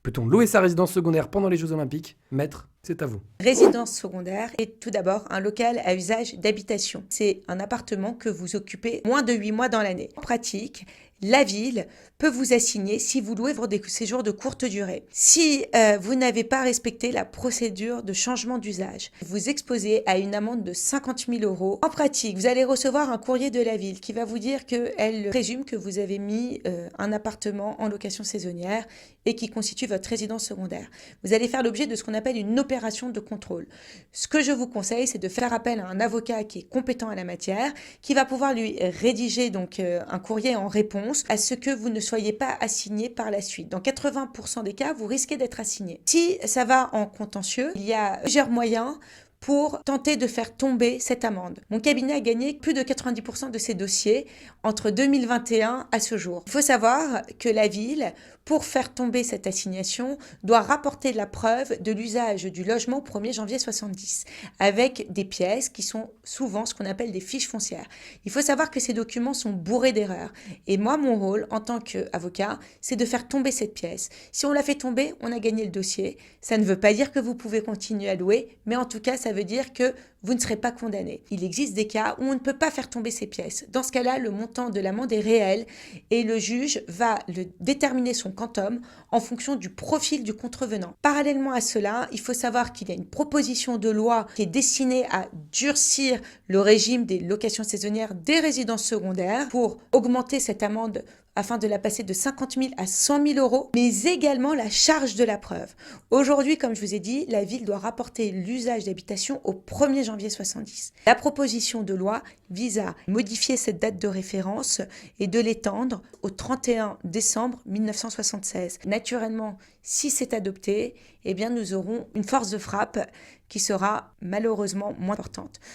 Peut-on louer sa résidence secondaire pendant les Jeux Olympiques? Maître, c'est à vous. Résidence secondaire est tout d'abord un local à usage d'habitation. C'est un appartement que vous occupez moins de 8 mois dans l'année. En pratique, la ville peut vous assigner si vous louez pour des séjours de courte durée. Si vous n'avez pas respecté la procédure de changement d'usage, vous exposez à une amende de 50 000 euros. En pratique, vous allez recevoir un courrier de la ville qui va vous dire qu'elle présume que vous avez mis un appartement en location saisonnière et qui constitue votre résidence secondaire. Vous allez faire l'objet de ce qu'on appelle une opération de contrôle. Ce que je vous conseille, c'est de faire appel à un avocat qui est compétent à la matière, qui va pouvoir lui rédiger donc un courrier en réponse à ce que vous ne soyez pas assigné par la suite. Dans 80% des cas, vous risquez d'être assigné. Si ça va en contentieux, il y a plusieurs moyens pour tenter de faire tomber cette amende. Mon cabinet a gagné plus de 90% de ces dossiers entre 2021 à ce jour. Il faut savoir que la ville, pour faire tomber cette assignation, doit rapporter la preuve de l'usage du logement au 1er janvier 70, avec des pièces qui sont souvent ce qu'on appelle des fiches foncières. Il faut savoir que ces documents sont bourrés d'erreurs. Et moi, mon rôle en tant qu'avocat, c'est de faire tomber cette pièce. Si on la fait tomber, on a gagné le dossier. Ça ne veut pas dire que vous pouvez continuer à louer, mais en tout cas, ça veut dire que vous ne serez pas condamné. Il existe des cas où on ne peut pas faire tomber ces pièces. Dans ce cas-là, le montant de l'amende est réel et le juge va déterminer son quantum en fonction du profil du contrevenant. Parallèlement à cela, il faut savoir qu'il y a une proposition de loi qui est destinée à durcir le régime des locations saisonnières des résidences secondaires pour augmenter cette amende afin de la passer de 50 000 à 100 000 euros, mais également la charge de la preuve. Aujourd'hui, comme je vous ai dit, la ville doit rapporter l'usage d'habitation au 1er janvier 70. La proposition de loi vise à modifier cette date de référence et de l'étendre au 31 décembre 1976. Naturellement, si c'est adopté, eh bien nous aurons une force de frappe qui sera malheureusement moins importante.